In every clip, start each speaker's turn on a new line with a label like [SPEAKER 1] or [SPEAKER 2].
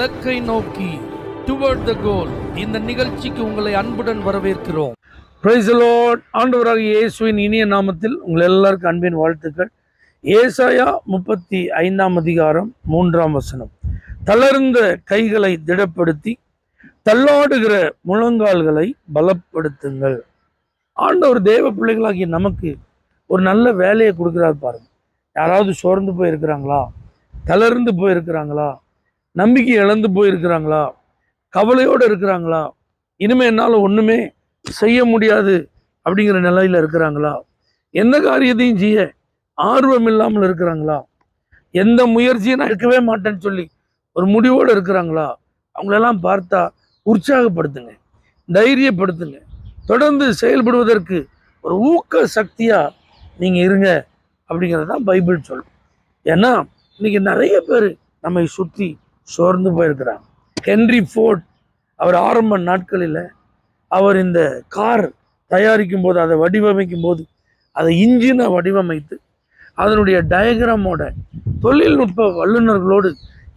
[SPEAKER 1] இலக்கை நோக்கி டுவர்ட் த கோல். இந்த நிகழ்ச்சிக்கு உங்களை அன்புடன் வரவேற்கிறோம். Praise the Lord. ஆண்டவராகிய இயேசுவின் இனிய நாமத்தில் உங்கள் எல்லாருக்கும் அன்பின் வாழ்த்துக்கள். ஏசாயா 35 அதிகாரம் 3 வசனம். தளர்ந்த கைகளை திடப்படுத்தி தள்ளாடுகிற முழங்கால்களை பலப்படுத்துங்கள். ஆண்டவர் தேவ பிள்ளைகளாகிய நமக்கு ஒரு நல்ல வேலையை கொடுக்குறாரு பாருங்க. யாராவது சோர்ந்து போயிருக்கிறாங்களா, தளர்ந்து போயிருக்கிறாங்களா, நம்பிக்கை இழந்து போயிருக்கிறாங்களா, கவலையோடு இருக்கிறாங்களா, இனிமே என்னால் ஒன்றுமே செய்ய முடியாது அப்படிங்கிற நிலையில் இருக்கிறாங்களா, எந்த காரியத்தையும் செய்ய ஆர்வம் இல்லாமல் இருக்கிறாங்களா, எந்த முயற்சியும் நான் எடுக்கவே மாட்டேன்னு சொல்லி ஒரு முடிவோடு இருக்கிறாங்களா, அவங்களெல்லாம் பார்த்தா உற்சாகப்படுத்துங்க, தைரியப்படுத்துங்க. தொடர்ந்து செயல்படுவதற்கு ஒரு ஊக்க சக்தியாக நீங்கள் இருங்க அப்படிங்கிறது தான் பைபிள் சொல்லும். ஏன்னா இன்னைக்கு நிறைய பேர் நம்மை சுற்றி சோர்ந்து போயிருக்கிறாங்க. ஹென்ரி ஃபோர்ட் அவர் ஆரம்ப நாட்களில் அவர் இந்த கார் தயாரிக்கும் போது, அதை வடிவமைக்கும் போது, அதை இன்ஜினை வடிவமைத்து அதனுடைய டயக்ராமோட தொழில்நுட்ப வல்லுநர்களோடு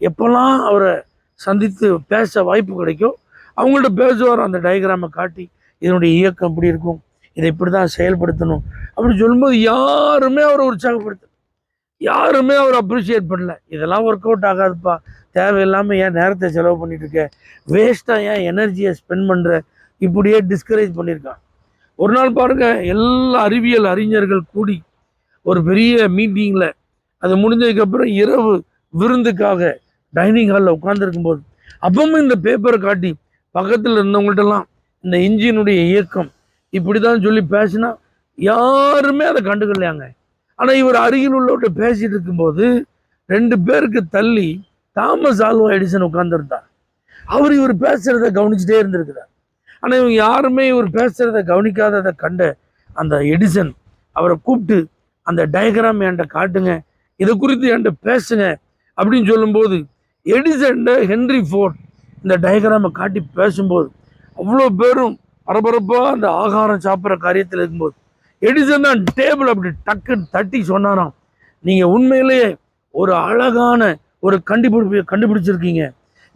[SPEAKER 1] எப்போல்லாம் அவரை சந்தித்து பேச வாய்ப்பு கிடைக்கும் அவங்கள்ட்ட பேசுவார். அந்த டயக்ராமை காட்டி இதனுடைய இயக்கம் இப்படி இருக்கும், இதை இப்படி தான் செயல்படுத்தணும் அப்படின்னு சொல்லும்போது யாருமே அவரை உற்சாகப்படுத்த, யாருமே அவர் அப்ரிஷியேட் பண்ணல. இதெல்லாம் ஒர்க் அவுட் ஆகாதுப்பா, தேவையில்லாமல் ஏன் நேரத்தை செலவு பண்ணிட்டு இருக்க, வேஸ்ட்டாக ஏன் எனர்ஜியை ஸ்பெண்ட் பண்ணுற, இப்படியே டிஸ்கரேஜ் பண்ணியிருக்கான். ஒரு நாள் பாருங்கள், எல்லா அறிவியல் அறிஞர்கள் கூடி ஒரு பெரிய மீட்டிங்கில் அது முடிஞ்சதுக்கப்புறம் இரவு விருந்துக்காக டைனிங் ஹாலில் உட்காந்துருக்கும் போது அப்பவும் இந்த பேப்பரை காட்டி பக்கத்தில் இருந்தவங்கள்ட்டெல்லாம் இந்த இன்ஜினுடைய இயக்கம் இப்படி தான் சொல்லி பேசினா யாருமே அதை கண்டுக்கலையாங்க. ஆனால் இவர் அருகில் உள்ளவர்கிட்ட பேசிட்டு இருக்கும்போது 2 பேருக்கு தள்ளி தாமஸ் ஆல்வா எடிசன் உட்கார்ந்துருந்தார். இவர் பேசுறத கவனிச்சுட்டே இருந்திருக்கிறார். ஆனால் இவங்க யாருமே இவர் பேசுறத கவனிக்காததை கண்ட அந்த எடிசன் அவரை கூப்பிட்டு அந்த டயக்ராம் என்கிட்ட காட்டுங்க, இதை குறித்து என்கிட்ட பேசுங்க அப்படின்னு சொல்லும்போது எடிசன் ஹென்ரி ஃபோர்ட் இந்த டயக்ராமை காட்டி பேசும்போது அவ்வளோ பேரும் பரபரப்பாக அந்த ஆகாரம் சாப்பிட்ற காரியத்தில் இருக்கும்போது எடிசன் தான் டேபிள் அப்படி டக்குன்னு தட்டி சொன்னாராம், நீங்கள் உண்மையிலேயே ஒரு அழகான ஒரு கண்டுபிடிச்சிருக்கீங்க,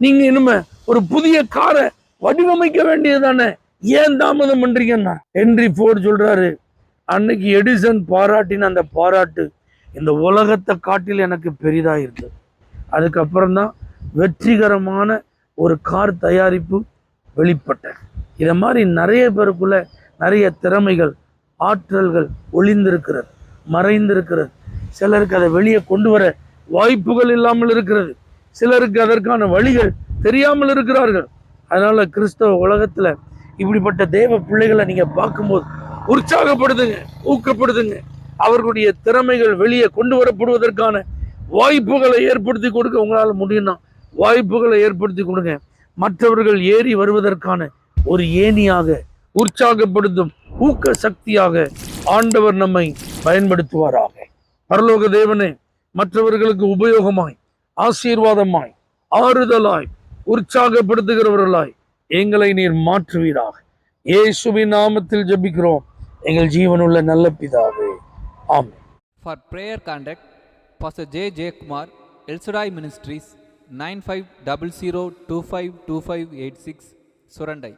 [SPEAKER 1] நீங்கள் இனிமே ஒரு புதிய காரை வடிவமைக்க வேண்டியது தானே, ஏன் தாமதம் பண்ணுறீங்கன்னா. ஹென்ரி ஃபோர்ட் சொல்கிறாரு, அன்னைக்கு எடிசன் பாராட்டின அந்த பாராட்டு இந்த உலகத்தை காட்டில் எனக்கு பெரிதாக இருந்தது. அதுக்கப்புறம் தான் வெற்றிகரமான ஒரு கார் தயாரிப்பு வெளிப்பட்டேன். இதை மாதிரி நிறைய பேருக்குள்ள நிறைய திறமைகள், ஆற்றல்கள் ஒளிந்திருக்கிறது, மறைந்திருக்கிறது. சிலருக்கு அதை வெளியே கொண்டு வர வாய்ப்புகள் இல்லாமல் இருக்கிறது, சிலருக்கு அதற்கான வழிகள் தெரியாமல் இருக்கிறார்கள். அதனால கிறிஸ்தவ உலகத்துல இப்படிப்பட்ட தேவ பிள்ளைகளை நீங்க பார்க்கும்போது உற்சாகப்படுதுங்க, ஊக்கப்படுதுங்க. அவர்களுடைய திறமைகள் வெளியே கொண்டு வரப்படுவதற்கான வாய்ப்புகளை ஏற்படுத்தி கொடுக்க உங்களால் முடியும்னா வாய்ப்புகளை ஏற்படுத்தி கொடுங்க. மற்றவர்கள் ஏறி வருவதற்கான ஒரு ஏணியாக, உற்சாகப்படுத்தும் ஊக்க சக்தியாக ஆண்டவர் நம்மை பயன்படுத்துவாராக. பரலோக தேவனே, மற்றவர்களுக்கு உபயோகமாய், ஆசீர்வாதமாய், ஆறுதலாய், உற்சாகப்படுத்துகிறவர்களாய் எங்களை நீர் மாற்றுவீராக. இயேசுவின் நாமத்தில் ஜெபிக்கிறோம் எங்கள் ஜீவனுள்ள நல்ல பிதாவே, ஆமென்.
[SPEAKER 2] For prayer contact Pastor J. Kumar, El Shaddai Ministries, 9500252586, Surandai.